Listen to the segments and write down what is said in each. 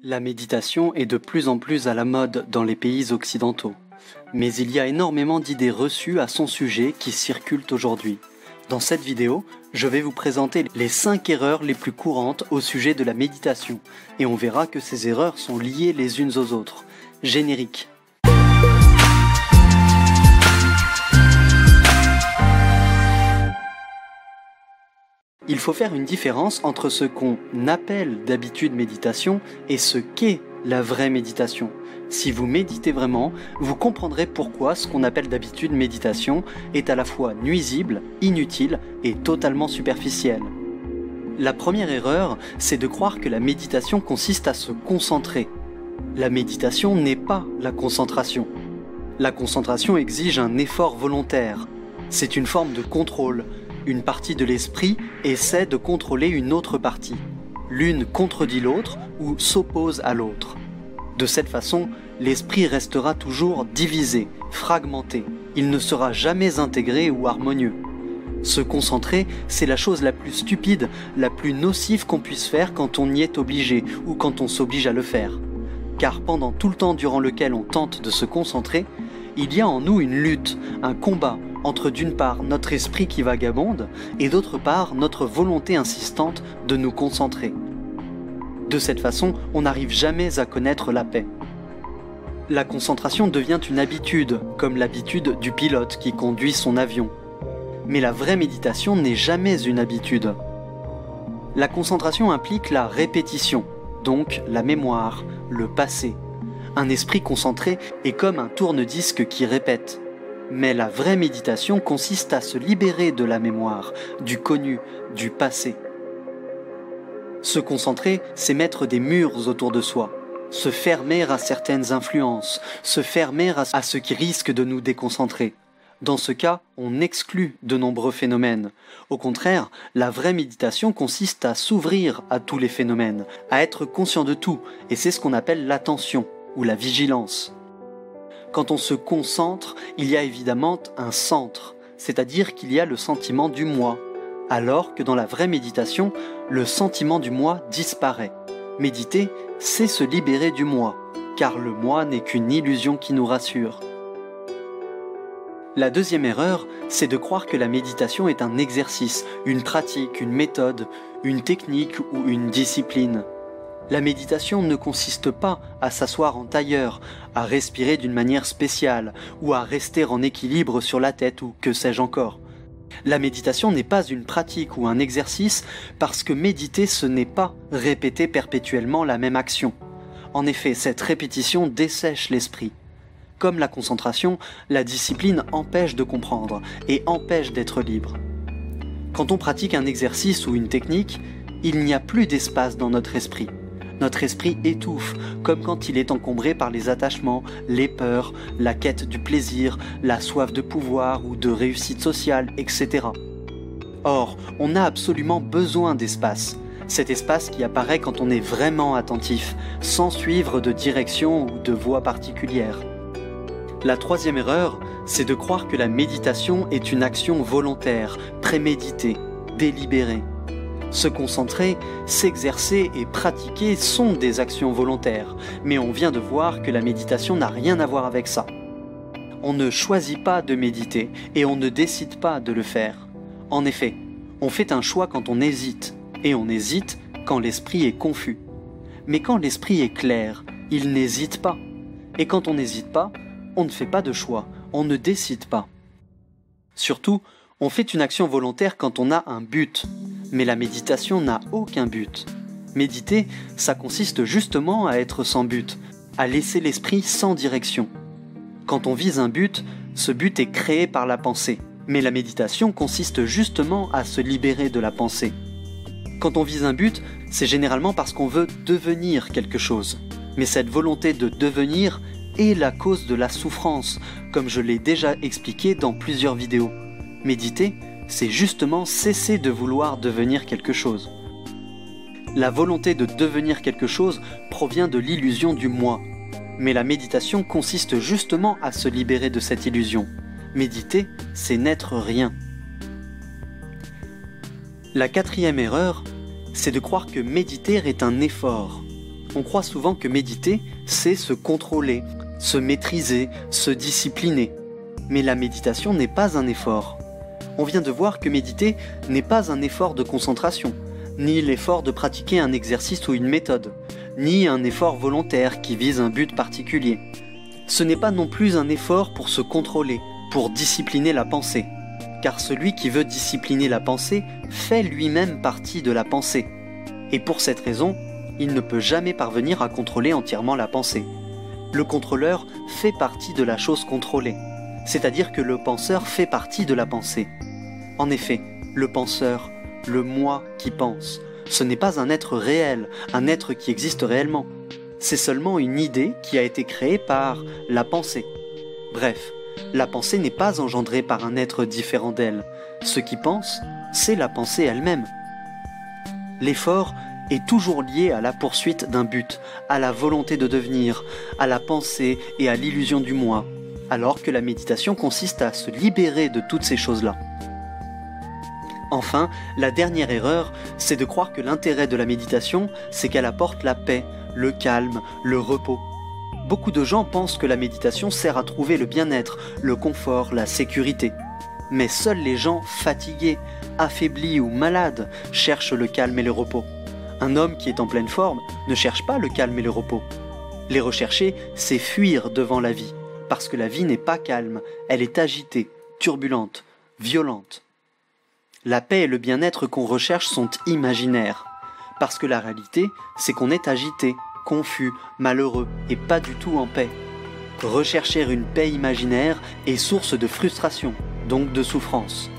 La méditation est de plus en plus à la mode dans les pays occidentaux. Mais il y a énormément d'idées reçues à son sujet qui circulent aujourd'hui. Dans cette vidéo, je vais vous présenter les 5 erreurs les plus courantes au sujet de la méditation. Et on verra que ces erreurs sont liées les unes aux autres. Générique. Il faut faire une différence entre ce qu'on appelle d'habitude méditation et ce qu'est la vraie méditation. Si vous méditez vraiment, vous comprendrez pourquoi ce qu'on appelle d'habitude méditation est à la fois nuisible, inutile et totalement superficiel. La première erreur, c'est de croire que la méditation consiste à se concentrer. La méditation n'est pas la concentration. La concentration exige un effort volontaire. C'est une forme de contrôle. Une partie de l'esprit essaie de contrôler une autre partie. L'une contredit l'autre ou s'oppose à l'autre. De cette façon, l'esprit restera toujours divisé, fragmenté. Il ne sera jamais intégré ou harmonieux. Se concentrer, c'est la chose la plus stupide, la plus nocive qu'on puisse faire quand on y est obligé ou quand on s'oblige à le faire. Car pendant tout le temps durant lequel on tente de se concentrer, il y a en nous une lutte, un combat entre d'une part notre esprit qui vagabonde et d'autre part notre volonté insistante de nous concentrer. De cette façon, on n'arrive jamais à connaître la paix. La concentration devient une habitude, comme l'habitude du pilote qui conduit son avion. Mais la vraie méditation n'est jamais une habitude. La concentration implique la répétition, donc la mémoire, le passé. Un esprit concentré est comme un tourne-disque qui répète. Mais la vraie méditation consiste à se libérer de la mémoire, du connu, du passé. Se concentrer, c'est mettre des murs autour de soi, se fermer à certaines influences, se fermer à ce qui risque de nous déconcentrer. Dans ce cas, on exclut de nombreux phénomènes. Au contraire, la vraie méditation consiste à s'ouvrir à tous les phénomènes, à être conscient de tout, et c'est ce qu'on appelle l'attention ou la vigilance. Quand on se concentre, il y a évidemment un centre, c'est-à-dire qu'il y a le sentiment du moi, alors que dans la vraie méditation, le sentiment du moi disparaît. Méditer, c'est se libérer du moi, car le moi n'est qu'une illusion qui nous rassure. La deuxième erreur, c'est de croire que la méditation est un exercice, une pratique, une méthode, une technique ou une discipline. La méditation ne consiste pas à s'asseoir en tailleur, à respirer d'une manière spéciale ou à rester en équilibre sur la tête ou que sais-je encore. La méditation n'est pas une pratique ou un exercice parce que méditer ce n'est pas répéter perpétuellement la même action. En effet, cette répétition dessèche l'esprit. Comme la concentration, la discipline empêche de comprendre et empêche d'être libre. Quand on pratique un exercice ou une technique, il n'y a plus d'espace dans notre esprit. Notre esprit étouffe, comme quand il est encombré par les attachements, les peurs, la quête du plaisir, la soif de pouvoir ou de réussite sociale, etc. Or, on a absolument besoin d'espace. Cet espace qui apparaît quand on est vraiment attentif, sans suivre de direction ou de voie particulière. La troisième erreur, c'est de croire que la méditation est une action volontaire, préméditée, délibérée. Se concentrer, s'exercer et pratiquer sont des actions volontaires, mais on vient de voir que la méditation n'a rien à voir avec ça. On ne choisit pas de méditer et on ne décide pas de le faire. En effet, on fait un choix quand on hésite, et on hésite quand l'esprit est confus. Mais quand l'esprit est clair, il n'hésite pas. Et quand on n'hésite pas, on ne fait pas de choix, on ne décide pas. Surtout, on fait une action volontaire quand on a un but. Mais la méditation n'a aucun but. Méditer, ça consiste justement à être sans but, à laisser l'esprit sans direction. Quand on vise un but, ce but est créé par la pensée. Mais la méditation consiste justement à se libérer de la pensée. Quand on vise un but, c'est généralement parce qu'on veut devenir quelque chose. Mais cette volonté de devenir est la cause de la souffrance, comme je l'ai déjà expliqué dans plusieurs vidéos. Méditer, c'est justement cesser de vouloir devenir quelque chose. La volonté de devenir quelque chose provient de l'illusion du moi. Mais la méditation consiste justement à se libérer de cette illusion. Méditer, c'est n'être rien. La quatrième erreur, c'est de croire que méditer est un effort. On croit souvent que méditer, c'est se contrôler, se maîtriser, se discipliner. Mais la méditation n'est pas un effort. On vient de voir que méditer n'est pas un effort de concentration, ni l'effort de pratiquer un exercice ou une méthode, ni un effort volontaire qui vise un but particulier. Ce n'est pas non plus un effort pour se contrôler, pour discipliner la pensée. Car celui qui veut discipliner la pensée fait lui-même partie de la pensée. Et pour cette raison, il ne peut jamais parvenir à contrôler entièrement la pensée. Le contrôleur fait partie de la chose contrôlée, c'est-à-dire que le penseur fait partie de la pensée. En effet, le penseur, le moi qui pense, ce n'est pas un être réel, un être qui existe réellement. C'est seulement une idée qui a été créée par la pensée. Bref, la pensée n'est pas engendrée par un être différent d'elle. Ce qui pense, c'est la pensée elle-même. L'effort est toujours lié à la poursuite d'un but, à la volonté de devenir, à la pensée et à l'illusion du moi, alors que la méditation consiste à se libérer de toutes ces choses-là. Enfin, la dernière erreur, c'est de croire que l'intérêt de la méditation, c'est qu'elle apporte la paix, le calme, le repos. Beaucoup de gens pensent que la méditation sert à trouver le bien-être, le confort, la sécurité. Mais seuls les gens fatigués, affaiblis ou malades cherchent le calme et le repos. Un homme qui est en pleine forme ne cherche pas le calme et le repos. Les rechercher, c'est fuir devant la vie, parce que la vie n'est pas calme, elle est agitée, turbulente, violente. La paix et le bien-être qu'on recherche sont imaginaires, parce que la réalité, c'est qu'on est agité, confus, malheureux et pas du tout en paix. Rechercher une paix imaginaire est source de frustration, donc de souffrance.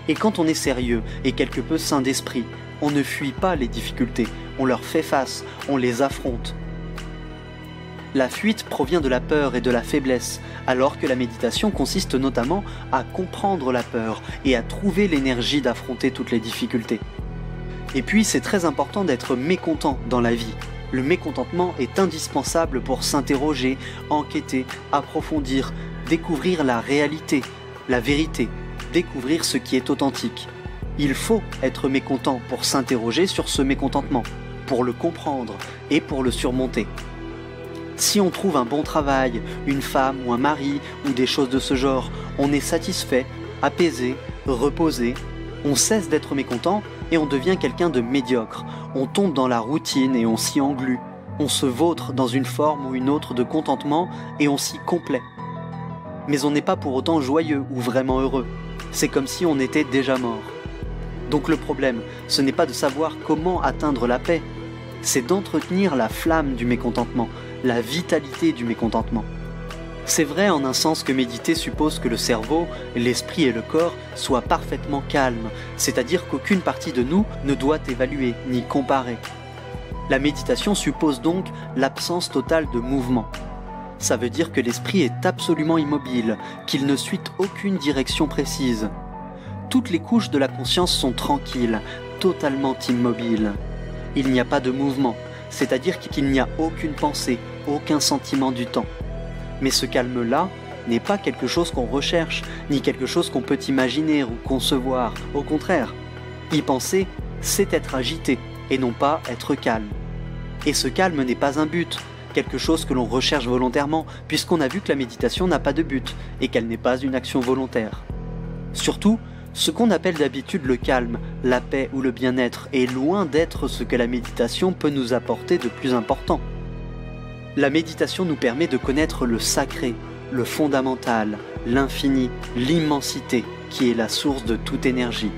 Et quand on est sérieux et quelque peu sain d'esprit, on ne fuit pas les difficultés, on leur fait face, on les affronte. La fuite provient de la peur et de la faiblesse, alors que la méditation consiste notamment à comprendre la peur et à trouver l'énergie d'affronter toutes les difficultés. Et puis c'est très important d'être mécontent dans la vie. Le mécontentement est indispensable pour s'interroger, enquêter, approfondir, découvrir la réalité, la vérité, découvrir ce qui est authentique. Il faut être mécontent pour s'interroger sur ce mécontentement, pour le comprendre et pour le surmonter. Si on trouve un bon travail, une femme ou un mari ou des choses de ce genre, on est satisfait, apaisé, reposé, on cesse d'être mécontent et on devient quelqu'un de médiocre. On tombe dans la routine et on s'y englue. On se vautre dans une forme ou une autre de contentement et on s'y complaît. Mais on n'est pas pour autant joyeux ou vraiment heureux. C'est comme si on était déjà mort. Donc le problème, ce n'est pas de savoir comment atteindre la paix, c'est d'entretenir la flamme du mécontentement, la vitalité du mécontentement. C'est vrai en un sens que méditer suppose que le cerveau, l'esprit et le corps soient parfaitement calmes, c'est-à-dire qu'aucune partie de nous ne doit évaluer ni comparer. La méditation suppose donc l'absence totale de mouvement. Ça veut dire que l'esprit est absolument immobile, qu'il ne suit aucune direction précise. Toutes les couches de la conscience sont tranquilles, totalement immobiles. Il n'y a pas de mouvement, c'est-à-dire qu'il n'y a aucune pensée, aucun sentiment du temps. Mais ce calme-là n'est pas quelque chose qu'on recherche, ni quelque chose qu'on peut imaginer ou concevoir. Au contraire, y penser, c'est être agité, et non pas être calme. Et ce calme n'est pas un but, quelque chose que l'on recherche volontairement, puisqu'on a vu que la méditation n'a pas de but, et qu'elle n'est pas une action volontaire. Surtout, ce qu'on appelle d'habitude le calme, la paix ou le bien-être est loin d'être ce que la méditation peut nous apporter de plus important. La méditation nous permet de connaître le sacré, le fondamental, l'infini, l'immensité, qui est la source de toute énergie.